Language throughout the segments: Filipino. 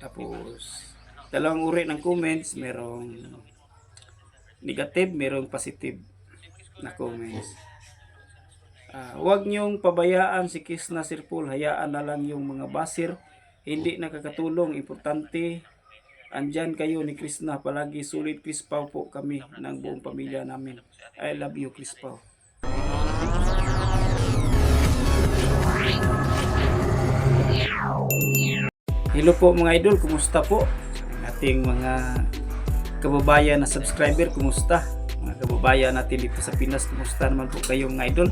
Tapos, dalawang uri ng comments, merong negative, merong positive na comments. Huwag niyong pabayaan si Kisna Sir Paul, hayaan na lang yung mga basir, hindi nakakatulong, importante, andyan kayo ni Krisna, palagi sulit Chris Pao po kami ng buong pamilya namin. I love you Chris Pao. Hello po mga idol, kumusta po? Ang ating mga kababayan na subscriber, kumusta? Mga kababayan natin dito sa Pinas, kumusta naman po kayo mga idol?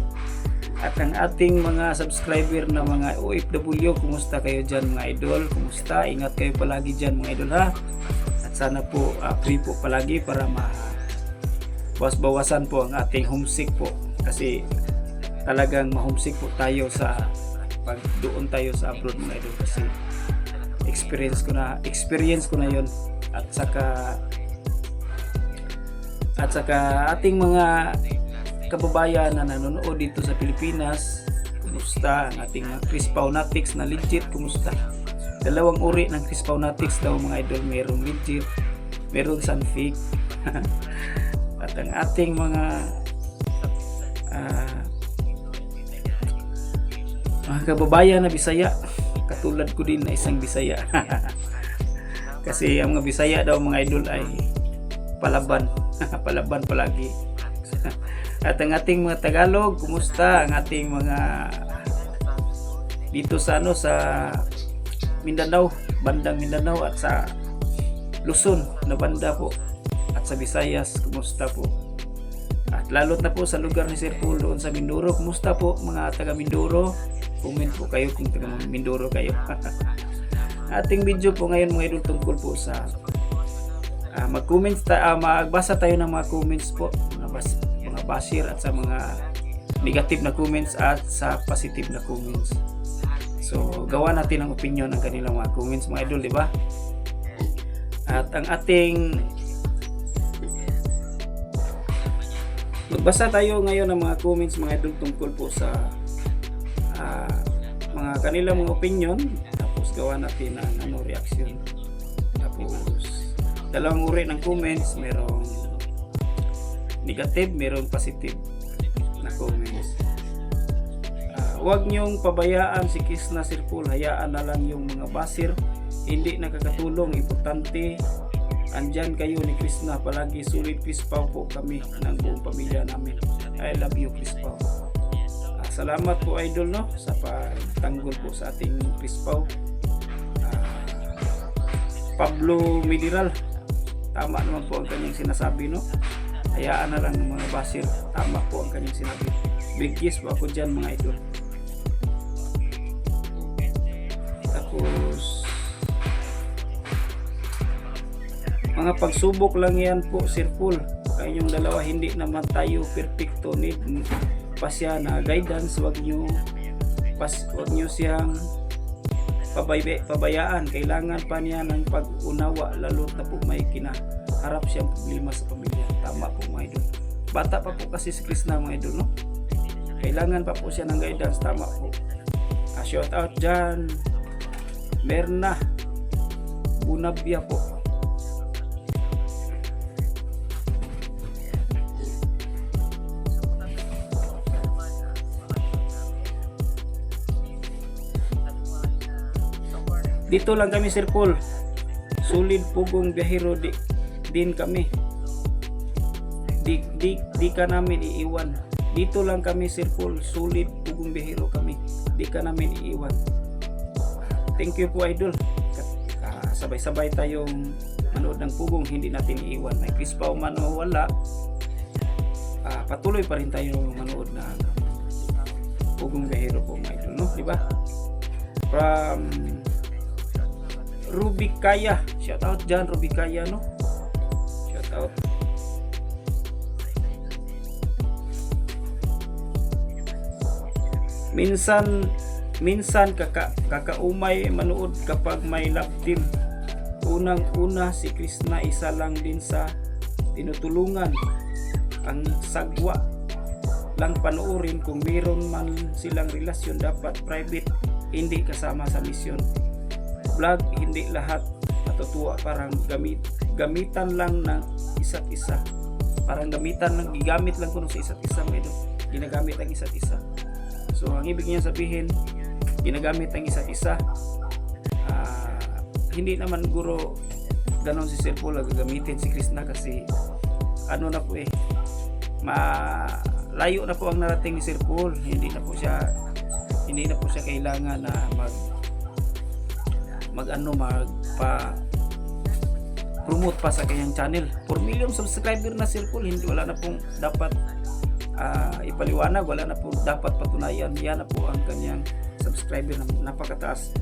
At ang ating mga subscriber na mga OFW, kumusta kayo dyan mga idol? Kumusta? Ingat kayo palagi dyan mga idol ha? At sana po free po palagi para bawas-bawasan po ang ating homesick po. Kasi talagang ma-homesick po tayo sa pag doon tayo sa abroad mga idol, kasi experience ko na yon. At saka ating mga kababayan na nanonood dito sa Pilipinas, kumusta? Ang ating mga Chris Paunatics na legit, kumusta? Dalawang uri ng Chris Paunatics daw mga idol, merong legit, merong fake. At ang ating mga kababayan na Bisaya, katulad ko din na isang Bisaya. Kasi ang mga Bisaya daw mga idol ay palaban. Palaban palagi. At ang ating mga Tagalog, kumusta? Ang ating mga dito sa sa Mindanao, bandang Mindanao, at sa Luzon na banda po, at sa Visayas, kumusta po? At lalot na po sa lugar ni Sir Paul doon sa Mindoro, kumusta po mga taga Mindoro? Comment po kayo kung taga Mindoro kayo. Ating video po ngayon mga idol tungkol po sa mag-comments, magbasa tayo ng mga comments po, mga basir at sa mga negative na comments at sa positive na comments. So gawa natin ang opinion ng kanilang mga comments mga idol, di ba? At ang ating magbasa tayo ngayon ng mga comments mga idol tungkol po sa mga kanilang mga opinion, tapos gawa natin ang reaction. Tapos dalawang uri ng comments, merong negative, merong positive na comments. Huwag niyong pabayaan si Kisna Sir Paul, hayaan na lang yung mga basir, hindi nakakatulong, importante, andyan kayo ni Krisna, palagi sulit Chris Pao po kami ng buong pamilya namin. I love you Chris Pao. Salamat po idol sa pagtanggol po sa ating Chris Pao. Pablo Mediral, tama naman po ang kanyang sinasabi, hayaan na lang ng mga basir, tama po ang kanyang sinabi. Big yes po ako dyan mga idol. Tapos mga pagsubok lang yan po Sir Paul, kayong dalawa hindi naman tayo perfecto, need pa siya na guidance. Wag nyo siyang pabayaan, kailangan pa niya ng pag-unawa, lalo na po may kinaharap siyang problema sa pamilya. Tama po mga idol, bata pa po kasi si Krisna mga idol, kailangan pa po siya ng guidance. Tama po. Shout out dyan Merna Bunabia po. Dito lang kami Sir Paul, sulit pugong biyahero din kami, di ka namin iiwan. Dito lang kami Sir Paul, sulit pugong biyahero kami, di ka namin iiwan. Thank you po idol. Sabay-sabay tayong manood ng pugong, hindi natin iiwan. May Chris Pao man o wala, patuloy pa rin tayo manood na pugong biyahero po mga idol, di ba? From Ruby Kaya, shout out dyan Ruby Kaya, shout out. Minsan kakaumay manood kapag may love team. Unang-una si Krisna, isa lang din sa tinutulungan. Ang sagwa lang panoorin, kung meron man silang relasyon dapat private, hindi kasama sa mission. Vlog, hindi lahat natutuwa, parang gamitan lang ng isa't isa. Parang gigamit lang kuno sa isa't isa mga idol. Ginagamit ang isa't isa. So ang ibig niya sabihin, ginagamit ang isa't isa. Hindi naman guro ganon si Sir Paul gagamitin si Krishna kasi ano na po malayo na po ang narating ni Sir Paul. Hindi na po siya kailangan na promote pa sa kanyang channel. 4 million subscriber na Sir Paul, hindi wala na pong dapat ipaliwanag, wala na po dapat patunayan. Yan na po ang kanyang subscriber na napakataas.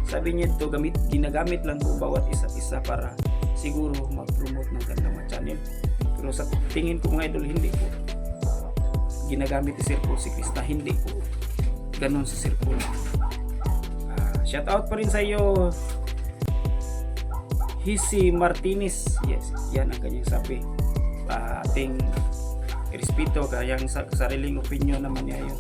Sabi niya ito, ginagamit lang po bawat isa't isa para siguro mag-promote ng kanilang channel. Pero sa tingin ko mga idol, hindi po ginagamit ni Sir Paul si Krishna, hindi po ganon si Sir Paul. Shout out pa rin sa iyo, Hisi Martinez. Yes, yan ang kanyang sabi. Ating respeto, kayang sariling opinion naman niya yun.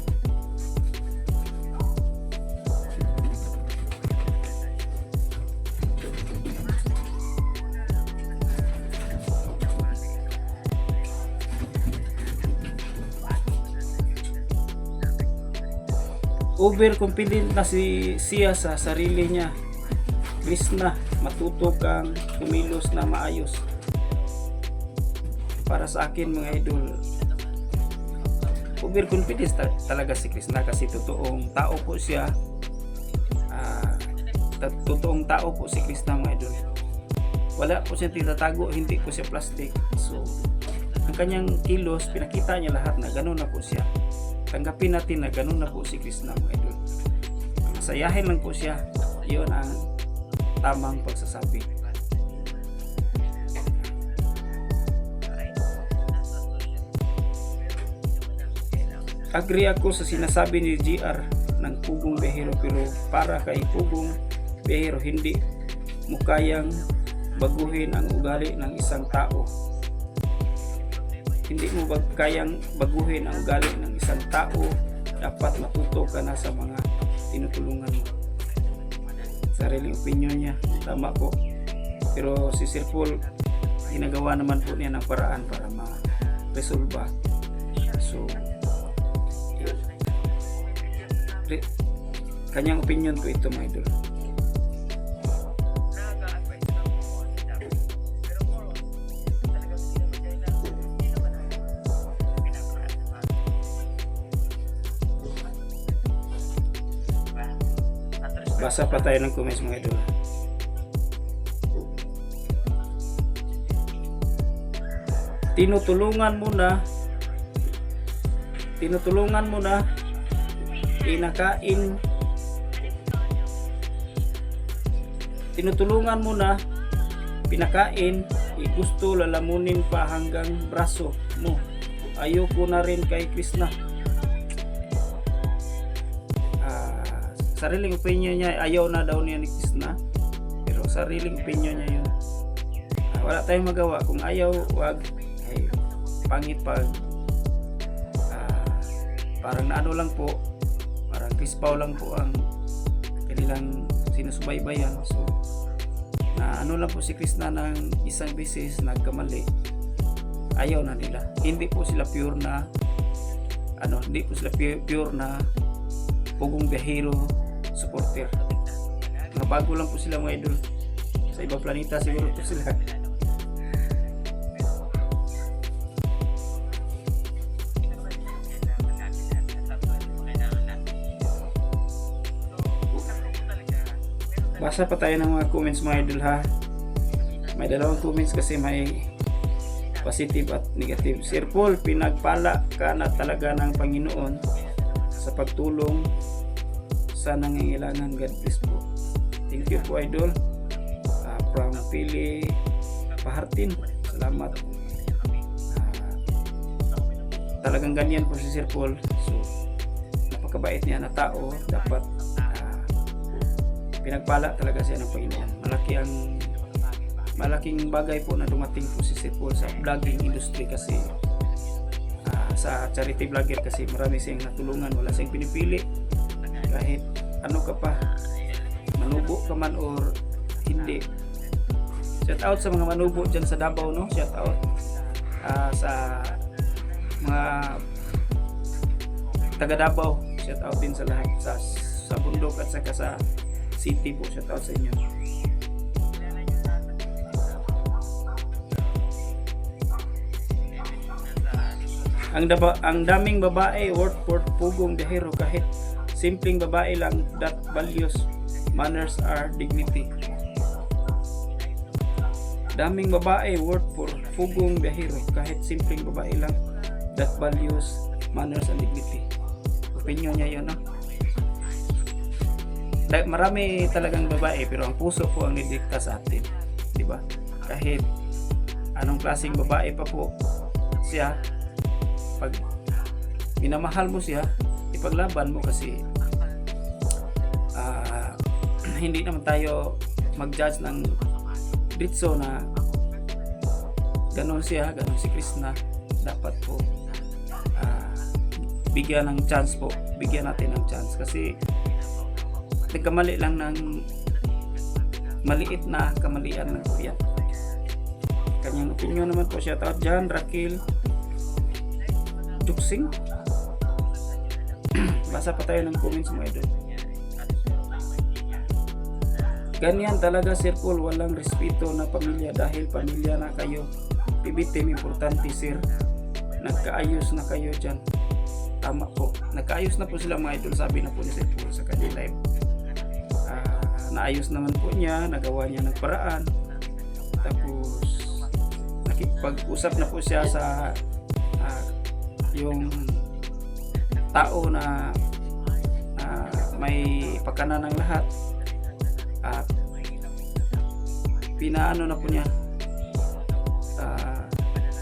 Overconfident na siya sa sarili niya. Krishna, matuto kang kumilos na maayos. Para sa akin mga idol, overconfident talaga si Krishna kasi totoong tao po siya. Totoong tao po si Krishna mga idol. Wala po siya tinatago, hindi po siya plastic. So ang kanyang kilos, pinakita niya lahat na gano'n na po siya. Tanggapin natin na gano'n na po si Krishna mga idol. Masayahin lang po siya. Yun ang tamang pagsasabi. Agree ako sa sinasabi ni GR ng Pugong Biyahero, pero para kay Pugong Biyahero hindi mo kayang baguhin ang ugali ng isang tao. Hindi mo kayang baguhin ang ugali ng isang tao. Dapat matuto ka na sa mga tinutulungan mo. Sariling opinion niya, tama po. Pero si Sir Paul, ginagawa naman po niya ng paraan para ma-resolve. So kanyang opinion po ito mga idol. Basa pa tayo ng comments mga idol. Tinutulungan mo na pinakain, gusto lalamunin pa hanggang braso mo. Ayoko na rin kay Krishna. Sariling opinion niya, ayaw na daw niya ni Krishna, pero sariling opinion niya yun. Wala tayong magawa. Kung ayaw, wag. Ay, pangit pag parang naano lang po, parang krispaw lang po ang kanilang sinusubaybayan. So na ano lang po si Krishna ng isang beses nagkamali, ayaw na nila. Hindi po sila pure na Pugong Biyahero supporter. Mga bago lang po sila mga idol. Sa ibang planeta siguro po sila. Basa pa tayo ng mga comments mga idol ha. May dalawang comments kasi may positive at negative. Sir Paul, pinagpala ka na talaga ng Panginoon sa pagtulong sa nangangailangan. God bless po. Thank you po idol. From Pili Pahartin. Salamat. Talagang ganyan po si Sir Paul. So napakabait niya na tao. Dapat pinagpala talaga siya ng Panginoon. Malaking bagay po na dumating po si Sir Paul sa vlogging industry kasi sa charity vlogger kasi marami siyang natulungan. Wala siyang pinipili. Kahit ano ka pa, manubo ka man or hindi, Shout out sa mga manubo dyan sa Davao, no? Shout out sa mga taga Davao. Shout out din sa lahat sa bundok at saka sa city po. Shout out sa inyo. Ang daming babae worth for pugong biyahero, kahit simpleng babae lang, that values manners are dignity. Daming babae worth for pugong biyahero, kahit simpleng babae lang, that values manners and dignity. Opinion niya yun, no? Marami talagang babae, pero ang puso po ang nidikta sa atin, di ba? Kahit anong klaseng babae pa po siya, pag minamahal mo siya, ipaglaban mo, kasi hindi naman tayo mag-judge ng ditso na ganon siya, ganon si Krishna. Dapat po bigyan ng chance po, bigyan natin ng chance, kasi nagkamali lang ng maliit na kamalian ng kuya. Kanyang opinion naman po. Shout out dyan, Raquel Juksing. Basa pa tayo ng comments mo, idol. Ganyan talaga, Sir Paul, walang respeto na pamilya, dahil pamilya na kayo. PBTM, importante, sir. Nagkaayos na kayo dyan. Tama po, nagkaayos na po sila, mga idol. Sabi na po ni Sir Paul sa kanyang live. Naayos naman po niya, nagawa niya ng paraan. Tapos nakipag-usap na po siya sa yung tao na may pagkanan ng lahat, at pinaano na po niya,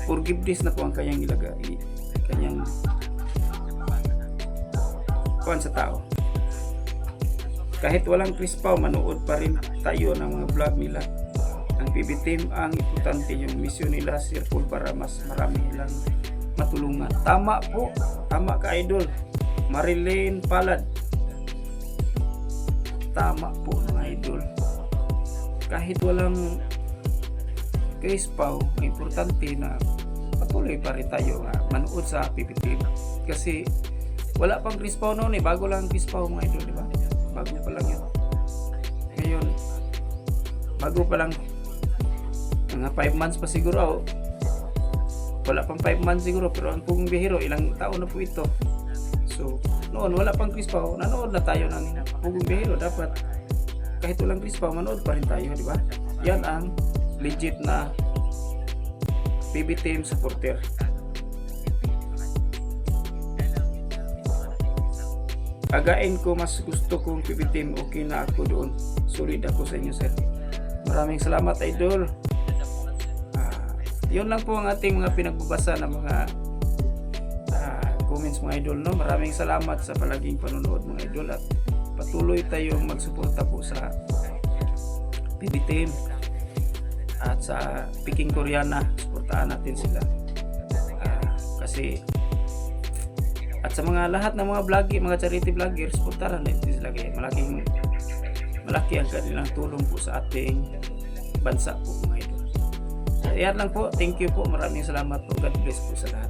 forgiveness na po ang kanyang ilagay, kanyang kuwan sa tao. Kahit walang krispaw, manood pa rin tayo ng mga vlog nila. Ang PBTM, ang importante yung mission nila, Sir Paul, para mas marami lang matulungan. Tama po, tama ka, idol. Marilyn Palad, tama po, mga idol. Kahit walang krispaw, importante na patuloy pa rin tayo manood sa PBTM, kasi wala pang krispaw noon, bago lang krispaw, mga idol, di ba? Bago pa lang yun. Ngayon, bago pa lang, mga 5 months pa siguro, wala pang 5 months siguro, pero ang Pugong Biyahero, ilang taon na po ito. So, noon wala pang krispaw, nanood na tayo ng Pugong Biyahero. Dapat kahit walang krispaw, manood pa rin tayo, di ba? Yan ang legit na PBTM supporter. Again ko, mas gusto kong PBTM, okay na ako doon. Solid ako sa inyo, sir. Maraming salamat, idol. Yun lang po ang ating mga pinagbabasa ng mga comments, mga idol, no? Maraming salamat sa palaging panonood, mga idol, at patuloy tayong magsuporta po sa PBTM at sa Peking Koreana. Suportahan natin sila, kasi at sa mga lahat ng mga vlogger, mga charity vlogger, suportahan natin sila, kaya malaki ang kanilang tulong po sa ating bansa po, mga idol. Ayan lang po. Thank you po. Maraming salamat po. God bless po sa lahat.